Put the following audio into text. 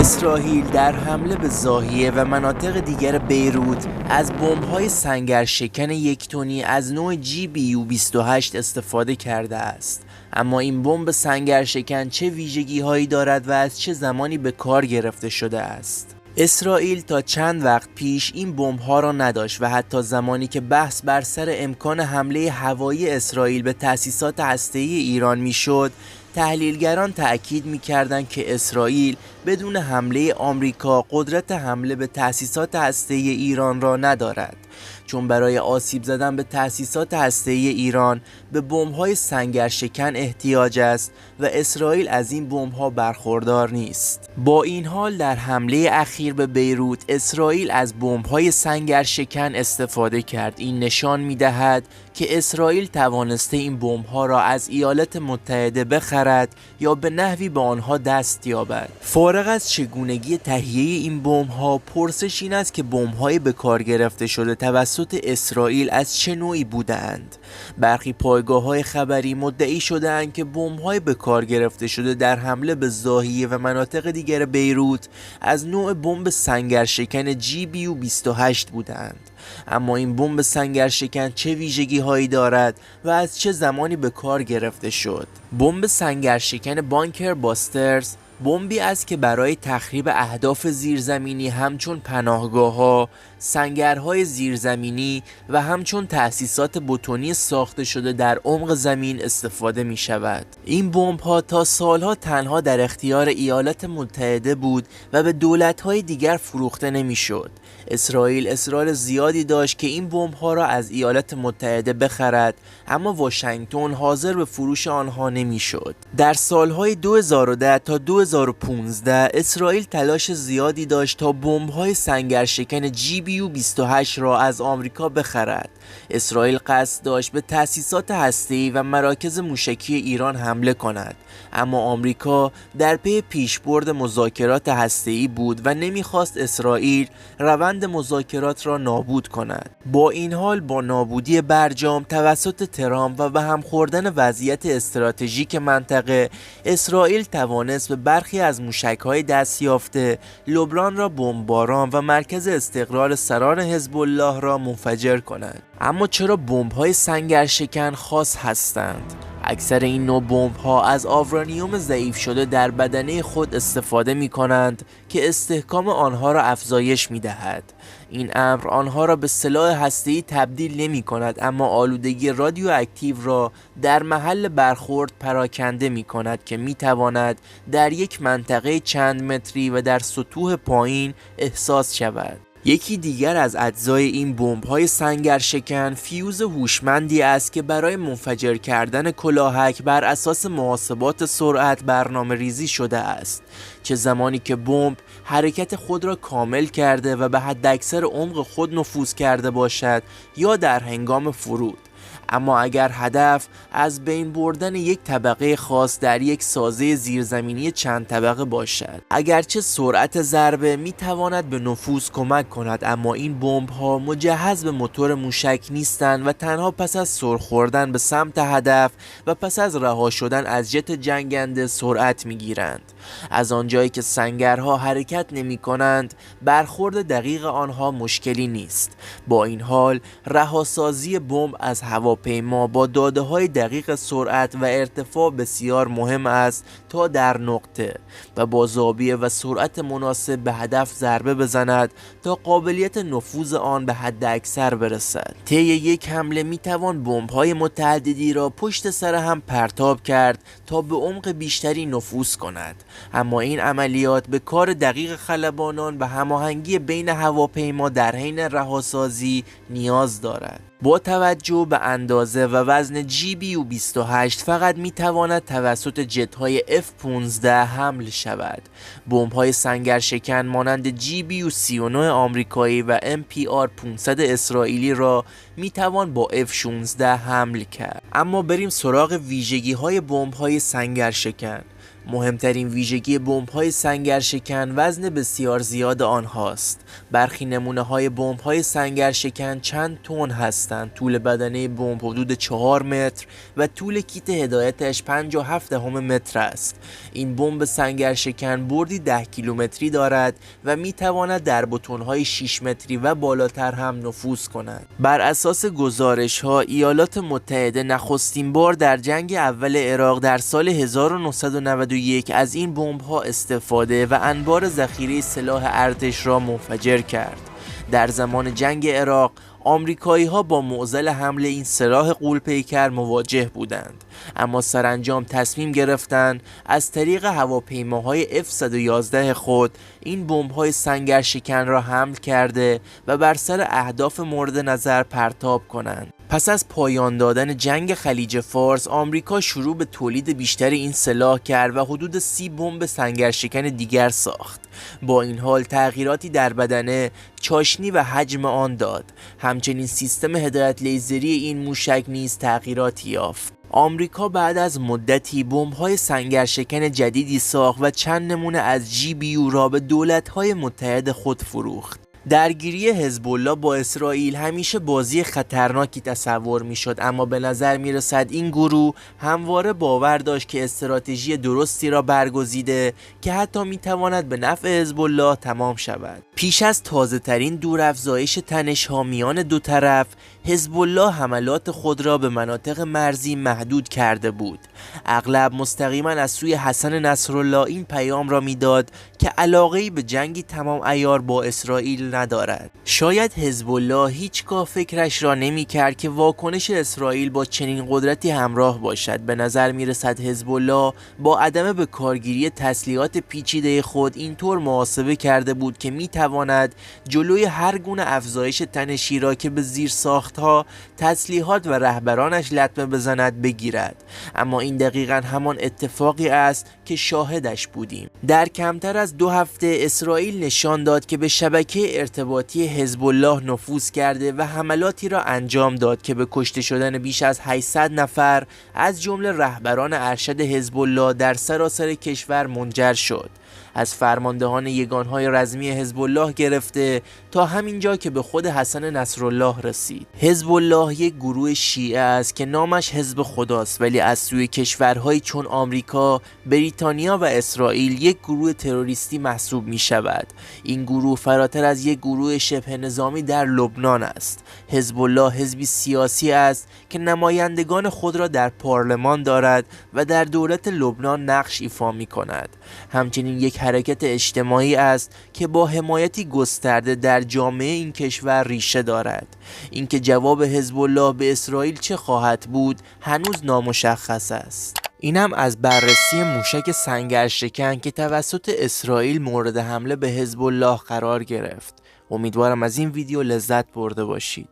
اسرائیل در حمله به ضاحیه و مناطق دیگر بیروت از بمب‌های سنگرشکن یک تنی از نوع GBU-28 استفاده کرده است. اما این بمب سنگرشکن چه ویژگی‌هایی دارد و از چه زمانی به کار گرفته شده است؟ اسرائیل تا چند وقت پیش این بمب‌ها را نداشت و حتی زمانی که بحث بر سر امکان حمله هوایی اسرائیل به تأسیسات هسته‌ای ایران میشد، تحلیلگران تأکید می‌کردند که اسرائیل بدون حمله آمریکا قدرت حمله به تأسیسات هسته‌ای ایران را ندارد، چون برای آسیب زدن به تأسیسات هسته‌ای ایران به بمب‌های سنگرشکن احتیاج است و اسرائیل از این بمب‌ها برخوردار نیست. با این حال در حمله اخیر به بیروت اسرائیل از بمب‌های سنگرشکن استفاده کرد. این نشان می‌دهد که اسرائیل توانسته این بمب‌ها را از ایالات متحده بخرد یا به نحوی به آنها دست یابد. فارغ از چگونگی تهیه این بمب‌ها، پرسش این است که بمب‌های به کار گرفته شده توسط اسرائیل از چه نوعی بودند؟ برخی پایگاه‌های خبری مدعی شده‌اند که بمب‌های به کار گرفته شده در حمله به ضاحیه و مناطق دیگر بیروت از نوع بمب سنگرشکن GBU-28 بودند. اما این بمب سنگرشکن چه ویژگی‌هایی دارد و از چه زمانی به کار گرفته شد؟ بمب سنگرشکن بانکر باسترز بمبی است که برای تخریب اهداف زیرزمینی همچون پناهگاه‌ها، سنگرهای زیرزمینی و همچون تأسیسات بتونی ساخته شده در عمق زمین استفاده می شود. این بمب‌ها تا سالها تنها در اختیار ایالات متحده بود و به دولت‌های دیگر فروخته نمی‌شد. اسرائیل اصرار زیادی داشت که این بمب‌ها را از ایالات متحده بخرد، اما واشنگتن حاضر به فروش آنها نمی‌شد. در سالهای 2010 تا 2015 اسرائیل تلاش زیادی داشت تا بمب‌های سنگرشکن GBU-28 را از آمریکا بخرد. اسرائیل قصد داشت به تأسیسات هسته‌ای و مراکز موشکی ایران حمله کند، اما آمریکا در پی پیشبرد مذاکرات هسته‌ای بود و نمی‌خواست اسرائیل روند مذاکرات را نابود کند. با این حال با نابودی برجام توسط ترامپ و به هم خوردن وضعیت استراتژیک منطقه، اسرائیل توانست به برخی از موشک‌های دستیافته لبنان را بمباران و مرکز استقرار سران حزب الله را منفجر کند. اما چرا بمب‌های سنگرشکن خاص هستند؟ اکثر این نوع بمب‌ها از آورانیوم ضعیف شده در بدنه خود استفاده می‌کنند که استحکام آنها را افزایش می‌دهد. این امر آنها را به سلاح هسته‌ای تبدیل نمی‌کند، اما آلودگی رادیواکتیو را در محل برخورد پراکنده می‌کند که می‌تواند در یک منطقه چند متری و در سطوح پایین احساس شود. یکی دیگر از اجزای این بمب‌های سنگرشکن فیوز هوشمندی است که برای منفجر کردن کلاهک بر اساس محاسبات سرعت برنامه‌ریزی شده است، چه زمانی که بمب حرکت خود را کامل کرده و به حداکثر عمق خود نفوذ کرده باشد یا در هنگام فرود. اما اگر هدف از بین بردن یک طبقه خاص در یک سازه زیرزمینی چند طبقه باشد، اگرچه سرعت ضربه می تواند به نفوذ کمک کند، اما این بمب ها مجهز به موتور موشک نیستند و تنها پس از سر خوردن به سمت هدف و پس از رها شدن از جت جنگنده سرعت می گیرند. از آنجایی که سنگرها حرکت نمی کنند، برخورد دقیق آنها مشکلی نیست. با این حال رهاسازی بمب از هواپیما با داده‌های دقیق سرعت و ارتفاع بسیار مهم است تا در نقطه و با زاویه و سرعت مناسب به هدف ضربه بزند تا قابلیت نفوذ آن به حد اکثر برسد. طی یک حمله می توان بمب‌های متعددی را پشت سر هم پرتاب کرد تا به عمق بیشتری نفوذ کند، اما این عملیات به کار دقیق خلبانان و هماهنگی بین هواپیما در حین رهاسازی نیاز دارد. با توجه به اندازه و وزن GBU-28 فقط میتواند توسط جت‌های F-15 حمل شود. بمب‌های سنگرشکن مانند GBU-39 آمریکایی و MPR-500 اسرائیلی را میتوان با F-16 حمل کرد. اما بریم سراغ ویژگی‌های بمب‌های سنگرشکن. مهمترین ویژگی بمب‌های سنگرشکن وزن بسیار زیاد آنهاست. برخی نمونه‌های بمب‌های سنگرشکن چند تن هستند. طول بدنه بمب حدود 4 متر و طول کیت هدایتش 5.7 متر است. این بمب سنگرشکن بردی 10 کیلومتری دارد و می‌تواند در بتون‌های 6 متری و بالاتر هم نفوذ کند. بر اساس گزارش‌ها ایالات متحده نخستین بار در جنگ اول عراق در سال 1991 از این بمب‌ها استفاده و انبار ذخیره سلاح ارتش را منفجر کرد. در زمان جنگ عراق آمریکایی‌ها با معضل حمل این سلاح غول‌پیکر مواجه بودند، اما سرانجام تصمیم گرفتند از طریق هواپیماهای F-111 خود این بمب‌های سنگرشکن را حمل کرده و بر سر اهداف مورد نظر پرتاب کنند. پس از پایان دادن جنگ خلیج فارس، آمریکا شروع به تولید بیشتر این سلاح کرد و حدود 30 بمب سنگرشکن دیگر ساخت. با این حال تغییراتی در بدنه، چاشنی و حجم آن داد. همچنین سیستم هدایت لیزری این موشک نیز تغییراتی یافت. آمریکا بعد از مدتی بمب‌های سنگرشکن جدیدی ساخت و چند نمونه از GBU را به دولت‌های متحد خود فروخت. درگیری حزب الله با اسرائیل همیشه بازی خطرناکی تصور میشد، اما به نظر می رسد این گروه همواره باور داشت که استراتژی درستی را برگزیده که حتی می تواند به نفع حزب الله تمام شود. پیش از تازه ترین دورافزایش تنش ها میان دو طرف، حزب الله حملات خود را به مناطق مرزی محدود کرده بود. اغلب مستقیما از سوی حسن نصرالله این پیام را میداد که علاقه‌ای به جنگی تمام عیار با اسرائیل ندارد. شاید حزب الله هیچگاه فکرش را نمی‌کرد که واکنش اسرائیل با چنین قدرتی همراه باشد. به نظر می‌رسد حزب الله با عدم به کارگیری تسلیحات پیچیده خود اینطور محاسبه کرده بود که می‌تواند جلوی هر گونه افزایش تنشی را که به زیر ساختها، تسلیحات و رهبرانش لطمه بزند بگیرد. اما این دقیقاً همان اتفاقی است که شاهدش بودیم. در کمتر از 2 هفته اسرائیل نشان داد که به شبکه ارتباطی حزب الله نفوذ کرده و حملاتی را انجام داد که به کشته شدن بیش از 800 نفر از جمله رهبران ارشد حزب الله در سراسر کشور منجر شد. از فرماندهان یگانهای رزمی حزب الله گرفته تا همینجا که به خود حسن نصرالله رسید. حزب الله یک گروه شیعه است که نامش حزب خداست، ولی از سوی کشورهایی چون آمریکا، بریتانیا و اسرائیل یک گروه تروریستی محسوب می شود. این گروه فراتر از یک گروه شبه نظامی در لبنان است. حزب الله حزبی سیاسی است که نمایندگان خود را در پارلمان دارد و در دولت لبنان نقش ایفا می کند. همچنین یک حرکت اجتماعی است که با حمایتی گسترده در جامعه این کشور ریشه دارد. اینکه جواب حزب الله به اسرائیل چه خواهد بود هنوز نامشخص است. اینم از بررسی موشک سنگرشکن که توسط اسرائیل مورد حمله به حزب الله قرار گرفت. امیدوارم از این ویدیو لذت برده باشید.